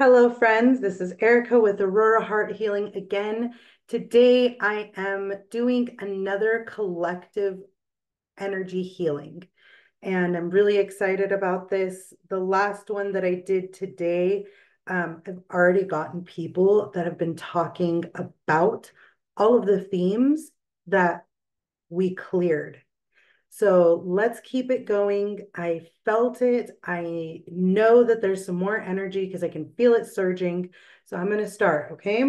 Hello, friends. This is Erika with Aurora Heart Healing again. Today, I am doing another collective energy healing, and I'm really excited about this. The last one that I did today, I've already gotten people that have been talking about all of the themes that we cleared. So let's keep it going. I felt it. I know that there's some more energy because I can feel it surging. So I'm going to start, okay?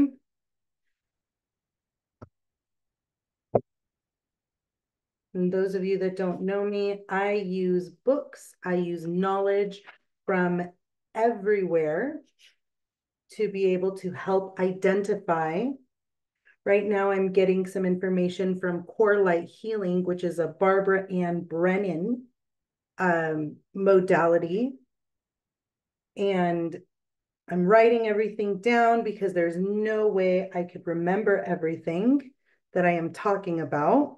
And those of you that don't know me, I use books, I use knowledge from everywhere to be able to help identify. Right now, I'm getting some information from Core Light Healing, which is a Barbara Ann Brennan modality. And I'm writing everything down because there's no way I could remember everything that I am talking about.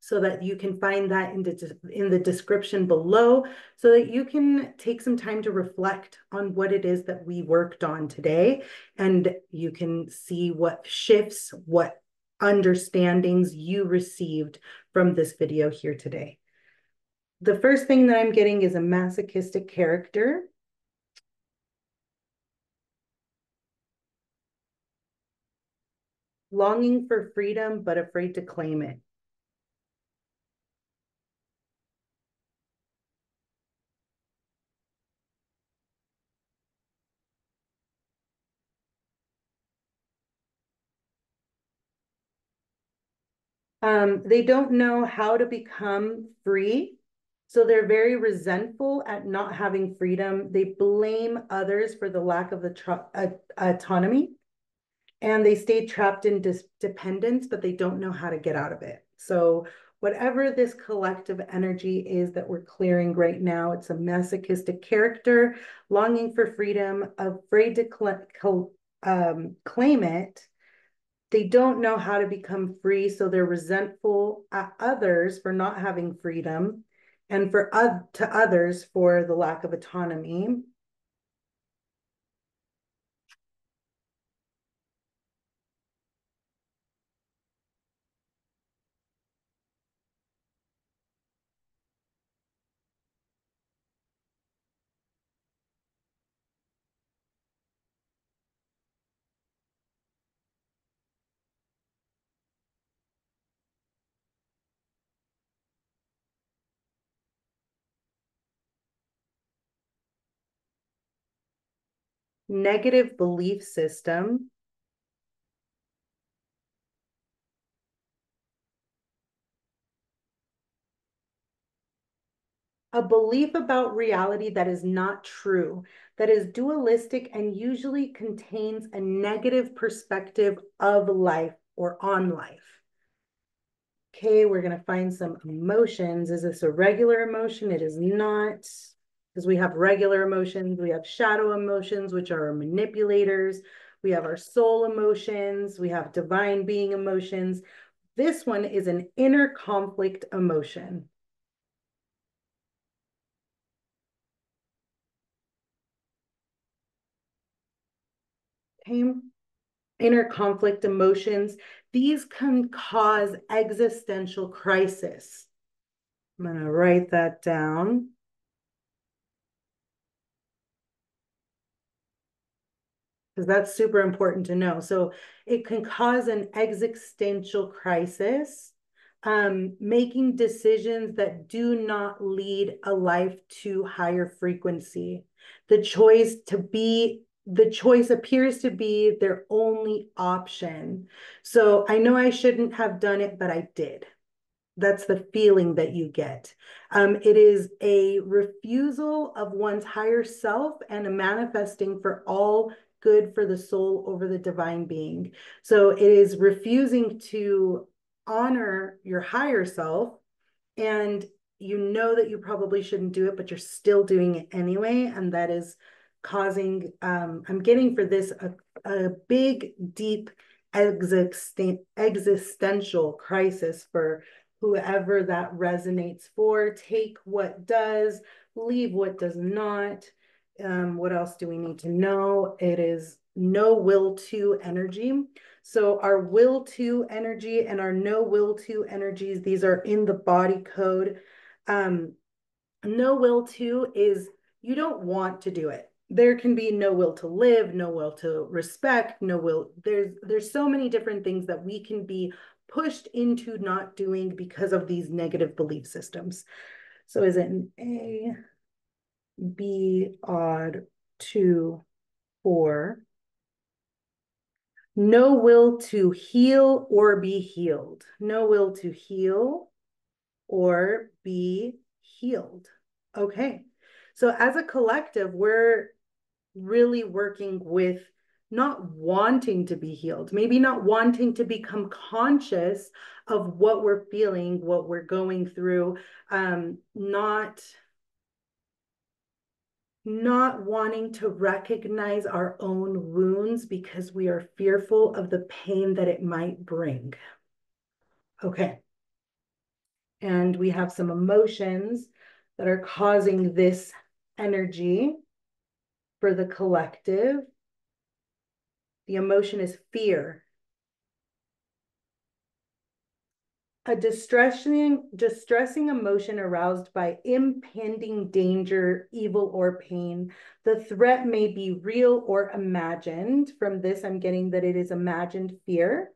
So that you can find that in the description below so that you can take some time to reflect on what it is that we worked on today. And you can see what shifts, what understandings you received from this video here today. The first thing that I'm getting is a masochistic character. Longing for freedom, but afraid to claim it. They don't know how to become free. So they're very resentful at not having freedom. They blame others for the lack of the autonomy, and they stay trapped in dependence, but they don't know how to get out of it. So whatever this collective energy is that we're clearing right now, it's a masochistic character, longing for freedom, afraid to claim it. They don't know how to become free, so they're resentful at others for not having freedom and to others for the lack of autonomy. Negative belief system. A belief about reality that is not true, that is dualistic and usually contains a negative perspective of life or on life. Okay, we're going to find some emotions. Is this a regular emotion? It is not, because we have regular emotions. We have shadow emotions, which are our manipulators. We have our soul emotions. We have divine being emotions. This one is an inner conflict emotion. Okay, inner conflict emotions. These can cause existential crisis. I'm going to write that down. Because that's super important to know. So it can cause an existential crisis, making decisions that do not lead a life to higher frequency. The choice appears to be their only option. So I know I shouldn't have done it, but I did. That's the feeling that you get. It is a refusal of one's higher self and a manifesting for all good for the soul over the divine being. So it is refusing to honor your higher self, and you know that you probably shouldn't do it, but you're still doing it anyway. And that is causing, I'm getting for this a big, deep existential crisis for whoever that resonates for. Take what does, leave what does not. What else do we need to know? It is no will to energy. So our will to energy and our no will to energies, these are in the body code. No will to is you don't want to do it. There can be no will to live, no will to respect, no will. There's so many different things that we can be pushed into not doing because of these negative belief systems. So is it an A, B, odd, 2, 4? No will to heal or be healed. No will to heal or be healed. Okay. So as a collective, we're really working with not wanting to be healed, maybe not wanting to become conscious of what we're feeling, what we're going through, not wanting to recognize our own wounds because we are fearful of the pain that it might bring. Okay. And we have some emotions that are causing this energy for the collective. The emotion is fear. A distressing emotion aroused by impending danger, evil, or pain. The threat may be real or imagined. From this, I'm getting that it is imagined fear.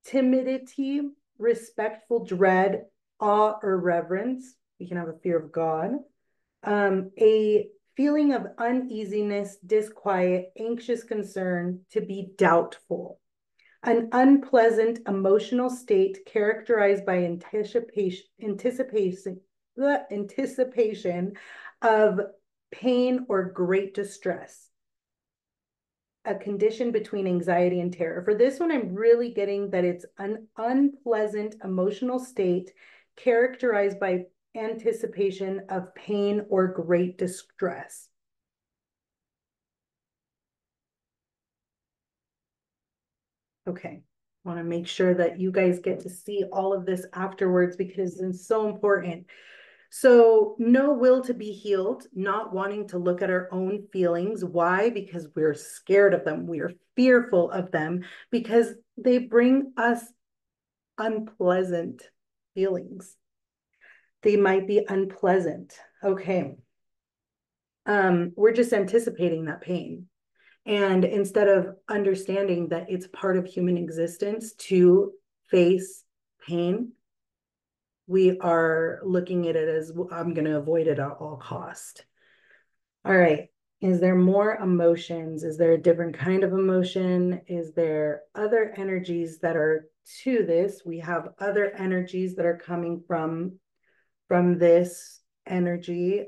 Timidity, respectful dread, awe, or reverence. We can have a fear of God. A feeling of uneasiness, disquiet, anxious concern, to be doubtful. An unpleasant emotional state characterized by anticipation of pain or great distress. A condition between anxiety and terror. For this one, I'm really getting that it's an unpleasant emotional state characterized by anticipation of pain or great distress. Okay, I want to make sure that you guys get to see all of this afterwards because it's so important. So no will to be healed, not wanting to look at our own feelings. Why? Because we're scared of them. We are fearful of them because they bring us unpleasant feelings. They might be unpleasant. Okay. We're just anticipating that pain. And instead of understanding that it's part of human existence to face pain, we are looking at it as I'm going to avoid it at all cost. All right. Is there more emotions? Is there a different kind of emotion? Is there other energies that are to this? We have other energies that are coming from this energy.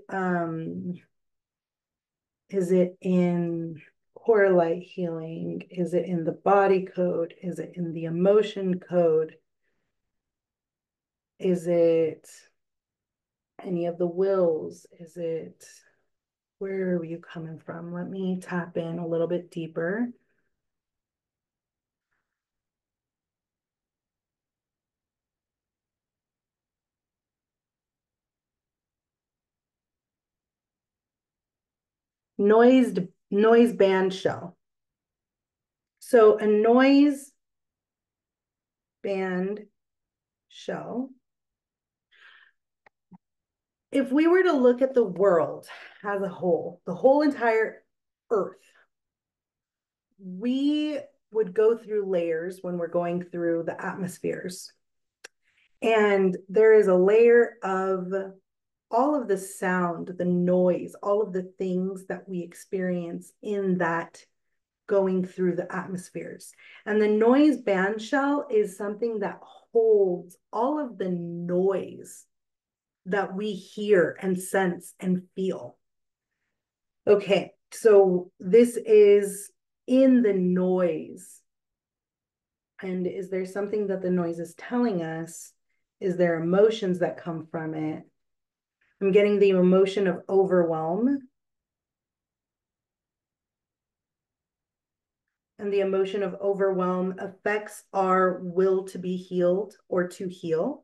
Is it in core light healing? Is it in the body code? Is it in the emotion code? Is it any of the wills? Is it, where are you coming from? Let me tap in a little bit deeper. Noise band shell. So a noise band shell. If we were to look at the world as a whole, the whole entire earth, we would go through layers when we're going through the atmospheres. And there is a layer of all of the sound, the noise, all of the things that we experience in that going through the atmospheres. And the noise band shell is something that holds all of the noise that we hear and sense and feel. Okay, so this is in the noise. And is there something that the noise is telling us? Is there emotions that come from it? I'm getting the emotion of overwhelm. And the emotion of overwhelm affects our will to be healed or to heal.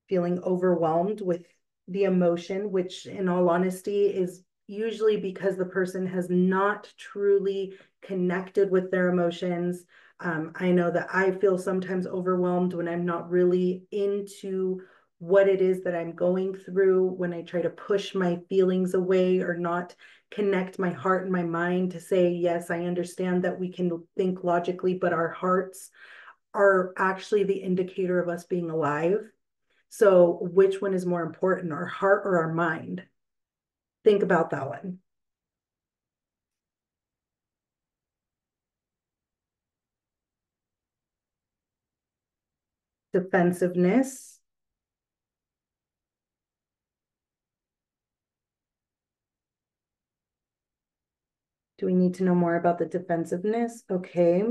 Feeling overwhelmed with the emotion, which in all honesty is usually because the person has not truly connected with their emotions. I know that I feel sometimes overwhelmed when I'm not really into what it is that I'm going through, when I try to push my feelings away or not connect my heart and my mind to say, yes, I understand that we can think logically, but our hearts are actually the indicator of us being alive. So which one is more important, our heart or our mind? Think about that one. Defensiveness. Do we need to know more about the defensiveness? Okay.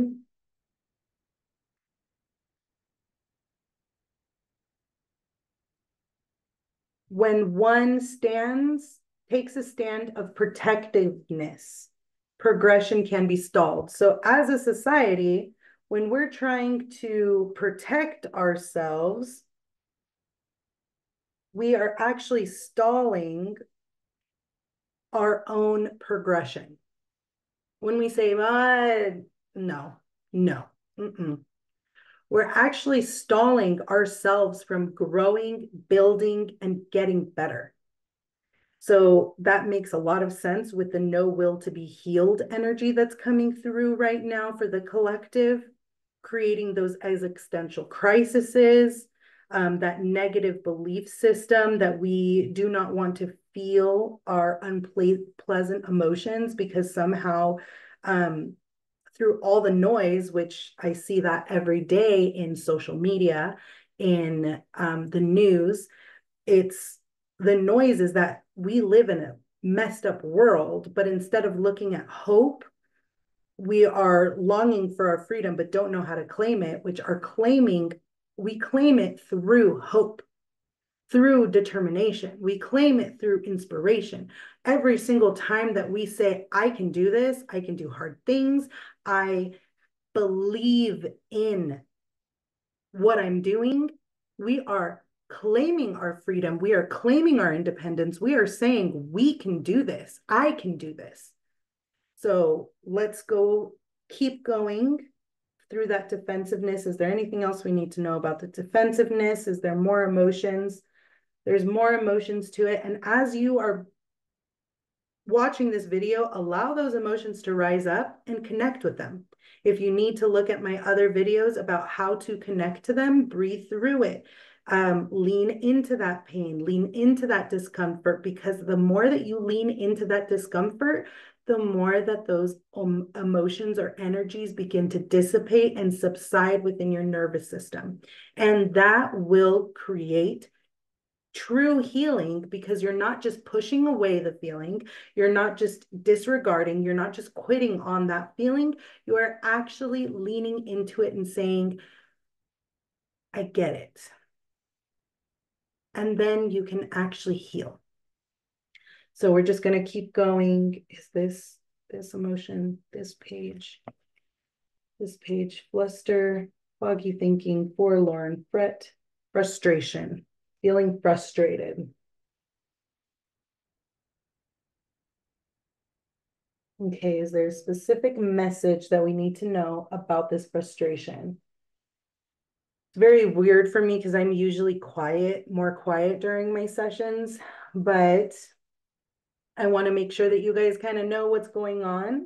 When one takes a stand of protectiveness, progression can be stalled. So as a society, when we're trying to protect ourselves, we are actually stalling our own progression. When we say, no, no, mm-mm. We're actually stalling ourselves from growing, building, and getting better. So that makes a lot of sense with the no will to be healed energy that's coming through right now for the collective, creating those existential crises, that negative belief system that we do not want to feel our unpleasant emotions because somehow through all the noise, which I see that every day in social media, in the news, it's the noise is that we live in a messed up world, but instead of looking at hope, we are longing for our freedom, but don't know how to claim it, we claim it through hope, through determination. We claim it through inspiration. Every single time that we say, I can do this, I can do hard things, I believe in what I'm doing, we are claiming our freedom. We are claiming our independence. We are saying, we can do this. I can do this. So let's go, keep going through that defensiveness. Is there anything else we need to know about the defensiveness? Is there more emotions? There's more emotions to it. And as you are watching this video, allow those emotions to rise up and connect with them. If you need to look at my other videos about how to connect to them, breathe through it. Lean into that pain, lean into that discomfort, because the more that you lean into that discomfort, the more that those emotions or energies begin to dissipate and subside within your nervous system. And that will create true healing, because you're not just pushing away the feeling, you're not just disregarding, you're not just quitting on that feeling, you are actually leaning into it and saying, I get it. And then you can actually heal. So we're just going to keep going. Is this emotion, this page, fluster, foggy thinking, forlorn, fret, frustration, feeling frustrated. Okay, is there a specific message that we need to know about this frustration? It's very weird for me because I'm usually more quiet during my sessions, but I want to make sure that you guys kind of know what's going on.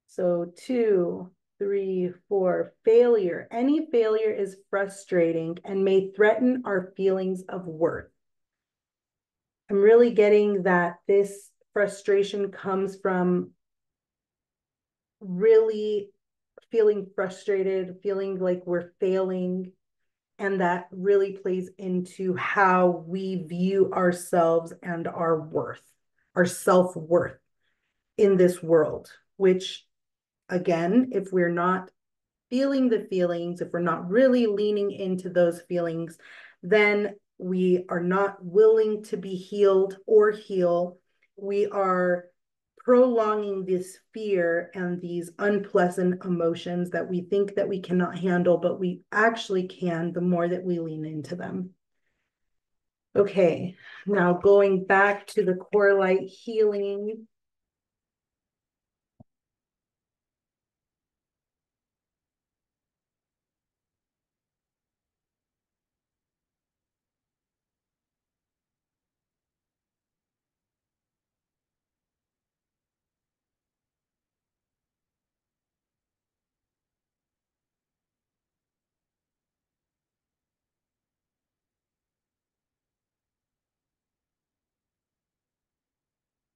So 2, 3, 4, failure. Any failure is frustrating and may threaten our feelings of worth. I'm really getting that this frustration comes from really feeling frustrated, feeling like we're failing. And that really plays into how we view ourselves and our worth, our self-worth in this world, which again, if we're not feeling the feelings, if we're not really leaning into those feelings, then we are not willing to be healed or heal. We are prolonging this fear and these unpleasant emotions that we think that we cannot handle, but we actually can the more that we lean into them. Okay, now going back to the core light healing.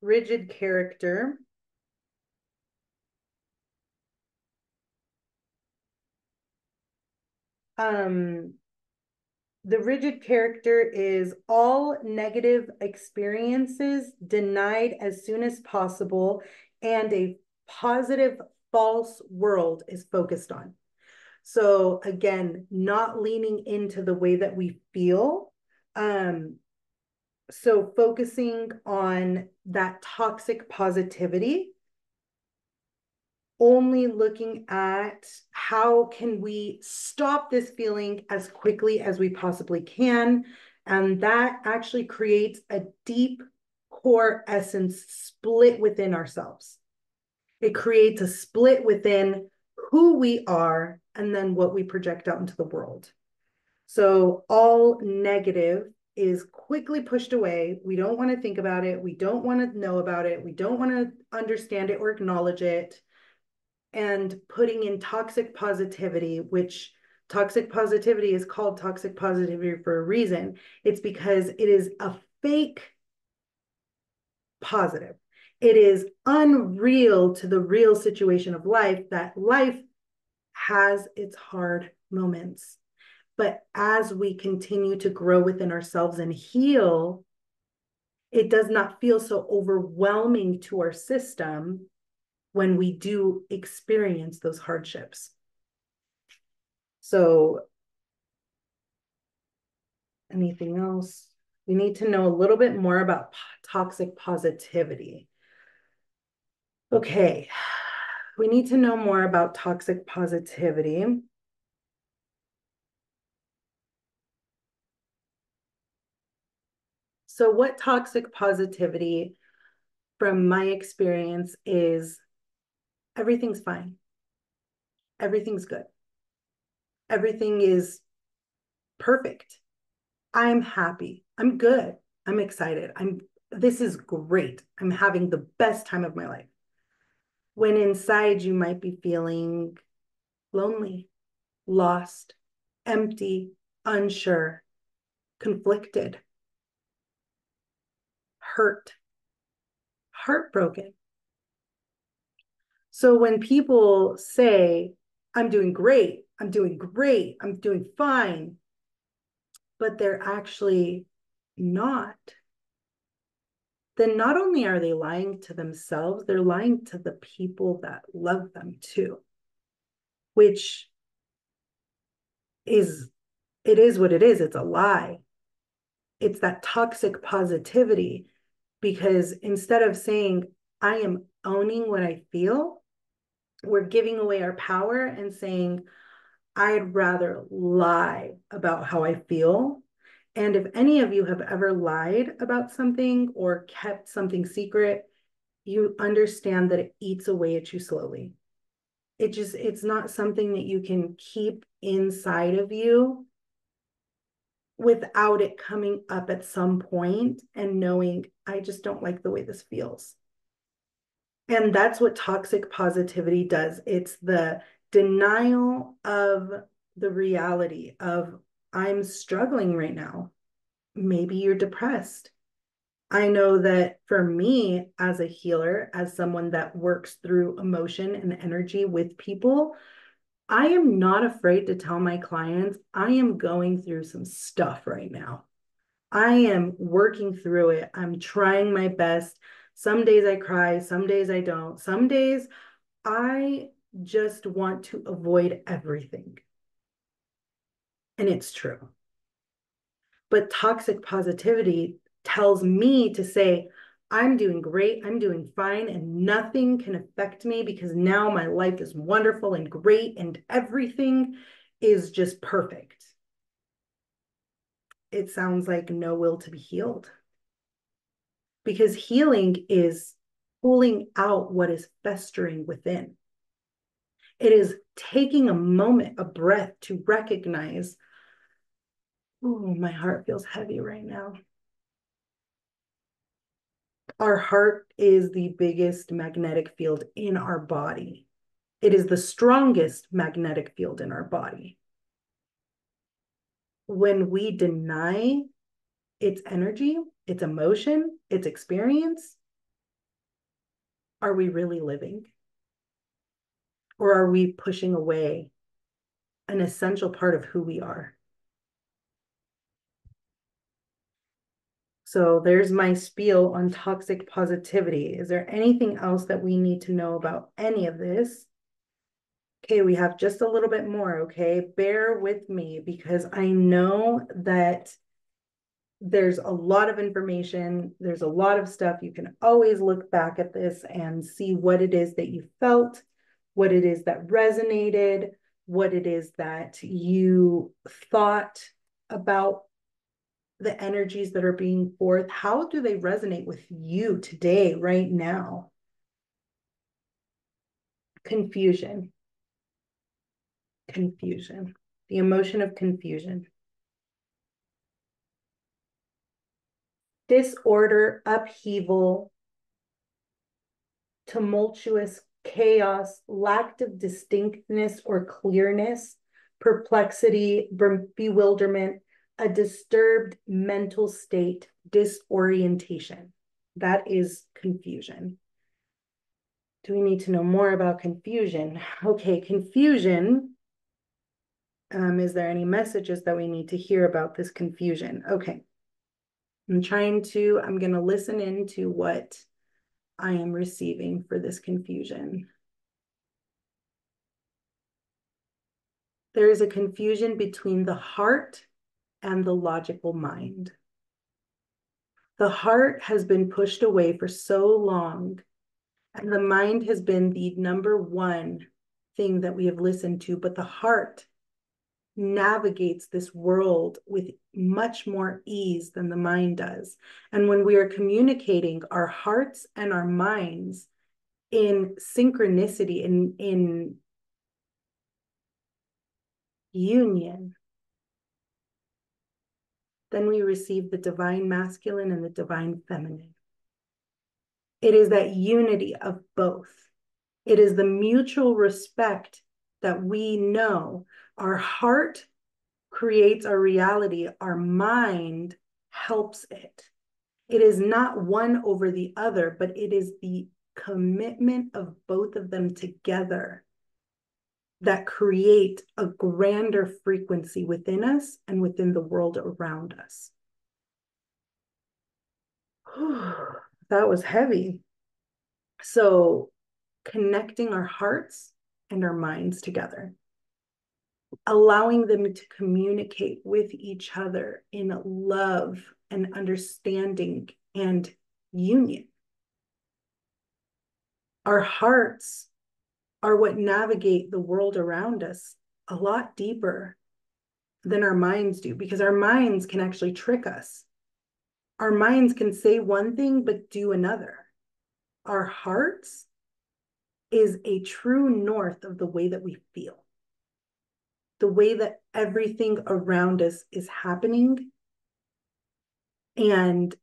Ridgid character. Um, the rigid character is all negative experiences denied as soon as possible, and a positive false world is focused on. So again, not leaning into the way that we feel. So focusing on that toxic positivity, only looking at how can we stop this feeling as quickly as we possibly can. And that actually creates a deep core essence split within ourselves. It creates a split within who we are and then what we project out into the world. So all negative is quickly pushed away. We don't want to think about it. We don't want to know about it. We don't want to understand it or acknowledge it. And putting in toxic positivity, which toxic positivity is called toxic positivity for a reason. It's because it is a fake positive. It is unreal to the real situation of life, that life has its hard moments. But as we continue to grow within ourselves and heal, it does not feel so overwhelming to our system when we do experience those hardships. So, anything else? We need to know a little bit more about toxic positivity. Okay, we need to know more about toxic positivity. So, what toxic positivity, from my experience, is everything's fine, everything's good, everything is perfect. I'm happy, I'm good, I'm excited, this is great, I'm having the best time of my life. When inside you might be feeling lonely, lost, empty, unsure, conflicted, hurt, heartbroken. So when people say, I'm doing great, I'm doing great, I'm doing fine, but they're actually not, then not only are they lying to themselves, they're lying to the people that love them too, which is, it is what it is. It's a lie. It's that toxic positivity, because instead of saying, I am owning what I feel, we're giving away our power and saying, I'd rather lie about how I feel. And if any of you have ever lied about something or kept something secret, you understand that it eats away at you slowly. It's not something that you can keep inside of you without it coming up at some point and knowing, I just don't like the way this feels. And that's what toxic positivity does. It's the denial of the reality of, I'm struggling right now. Maybe you're depressed. I know that for me, as a healer, as someone that works through emotion and energy with people, I am not afraid to tell my clients, I am going through some stuff right now. I am working through it. I'm trying my best. Some days I cry, some days I don't. Some days I just want to avoid everything. And it's true. But toxic positivity tells me to say, I'm doing great, I'm doing fine, and nothing can affect me because now my life is wonderful and great and everything is just perfect. it sounds like no will to be healed. Because healing is pulling out what is festering within. It is taking a moment, a breath to recognize, oh, my heart feels heavy right now. Our heart is the biggest magnetic field in our body. It is the strongest magnetic field in our body. When we deny its energy, its emotion, its experience, are we really living? Or are we pushing away an essential part of who we are? So there's my spiel on toxic positivity. Is there anything else that we need to know about any of this? Okay, we have just a little bit more, okay? Bear with me because I know that there's a lot of information. There's a lot of stuff. You can always look back at this and see what it is that you felt, what it is that resonated, what it is that you thought about the energies that are being forth. How do they resonate with you today, right now? Confusion. Confusion. The emotion of confusion. Disorder, upheaval, tumultuous chaos, lack of distinctness or clearness, perplexity, bewilderment, a disturbed mental state, disorientation. That is confusion. Do we need to know more about confusion? Okay, confusion. Is there any messages that we need to hear about this confusion? Okay. I'm going to listen into what I am receiving for this confusion. There is a confusion between the heart and the logical mind. The heart has been pushed away for so long, and the mind has been the number one thing that we have listened to, but the heart navigates this world with much more ease than the mind does. And when we are communicating our hearts and our minds in synchronicity, in union, then we receive the divine masculine and the divine feminine. It is that unity of both. It is the mutual respect that we know our heart creates our reality, our mind helps it. It is not one over the other, but it is the commitment of both of them together that create a grander frequency within us and within the world around us. That was heavy. So connecting our hearts and our minds together, allowing them to communicate with each other in love and understanding and union. Our hearts are what navigate the world around us a lot deeper than our minds do, because our minds can actually trick us. Our minds can say one thing, but do another. Our hearts is a true north of the way that we feel, the way that everything around us is happening. And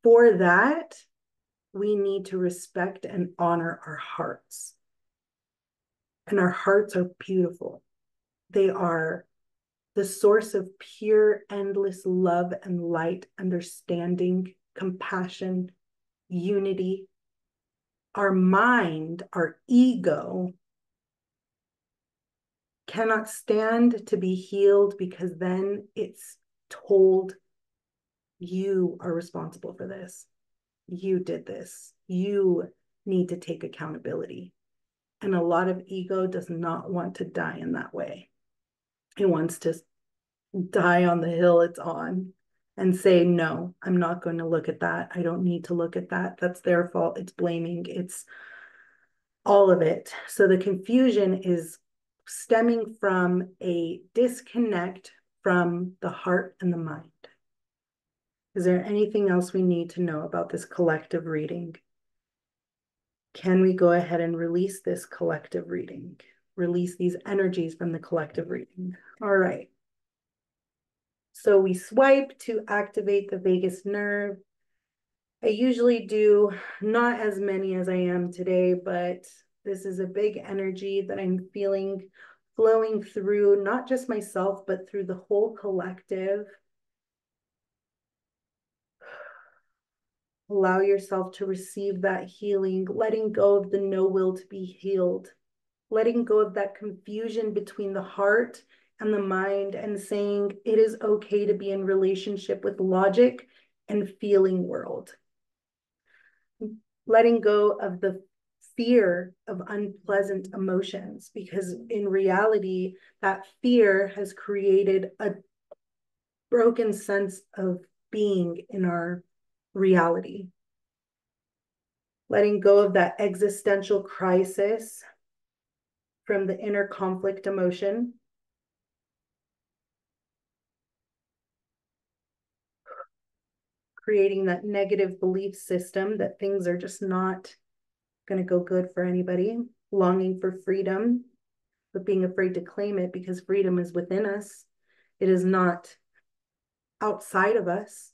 for that, we need to respect and honor our hearts. And our hearts are beautiful. They are the source of pure, endless love and light, understanding, compassion, unity. Our mind, our ego, cannot stand to be healed, because then it's told, you are responsible for this. You did this. You need to take accountability. And a lot of ego does not want to die in that way. It wants to die on the hill it's on and say, no, I'm not going to look at that. I don't need to look at that. That's their fault. It's blaming. It's all of it. So the confusion is stemming from a disconnect from the heart and the mind. Is there anything else we need to know about this collective reading? Can we go ahead and release this collective reading? Release these energies from the collective reading. All right. So we swipe to activate the vagus nerve. I usually do not as many as I am today, but this is a big energy that I'm feeling flowing through, not just myself, but through the whole collective. Allow yourself to receive that healing, letting go of the no will to be healed, letting go of that confusion between the heart and the mind, and saying it is okay to be in relationship with logic and feeling world. Letting go of the fear of unpleasant emotions, because in reality, that fear has created a broken sense of being in our reality. Letting go of that existential crisis from the inner conflict emotion. Creating that negative belief system that things are just not going to go good for anybody. Longing for freedom, but being afraid to claim it because freedom is within us. It is not outside of us.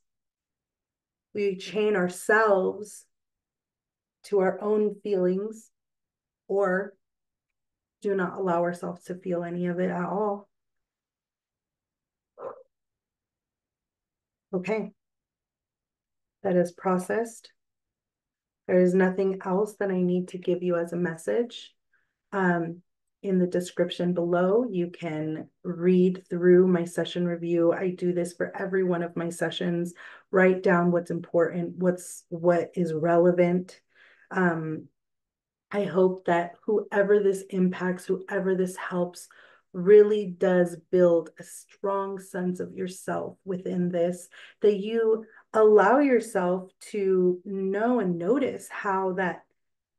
We chain ourselves to our own feelings or do not allow ourselves to feel any of it at all. Okay. That is processed. There is nothing else that I need to give you as a message. In the description below, you can read through my session review. I do this for every one of my sessions. Write down what's important, what is relevant. I hope that whoever this impacts, whoever this helps, really does build a strong sense of yourself within this, that you allow yourself to know and notice how that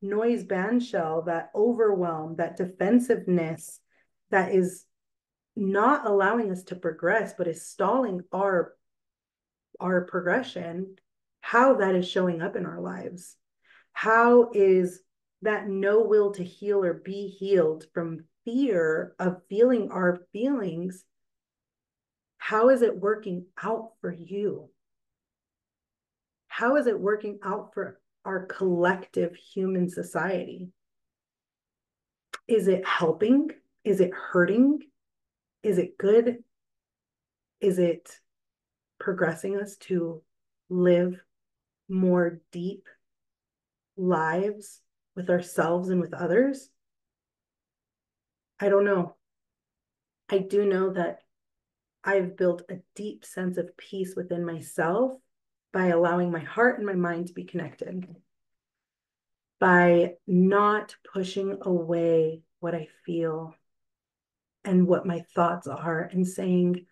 noise bandshell, that overwhelm, that defensiveness that is not allowing us to progress, but is stalling our progression, how that is showing up in our lives. How is that no will to heal or be healed from fear of feeling our feelings? How is it working out for you? How is it working out for our collective human society? Is it helping? Is it hurting? Is it good? Is it progressing us to live more deep lives with ourselves and with others? I don't know. I do know that I've built a deep sense of peace within myself by allowing my heart and my mind to be connected, by not pushing away what I feel and what my thoughts are, and saying,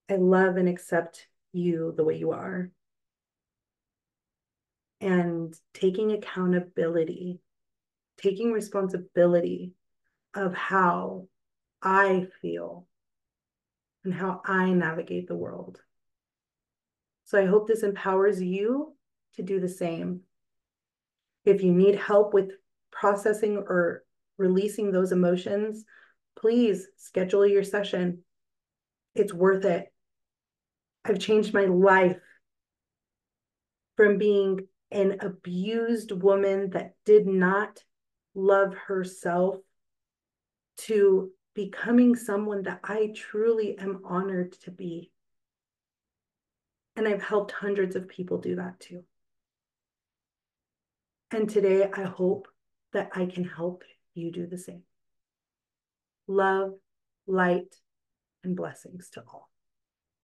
I love and accept you the way you are. And taking accountability, taking responsibility of how I feel and how I navigate the world. So I hope this empowers you to do the same. If you need help with processing or releasing those emotions, please schedule your session. It's worth it. I've changed my life from being an abused woman that did not love herself to becoming someone that I truly am honored to be. And I've helped hundreds of people do that too. And today I hope that I can help you do the same. Love, light, and blessings to all.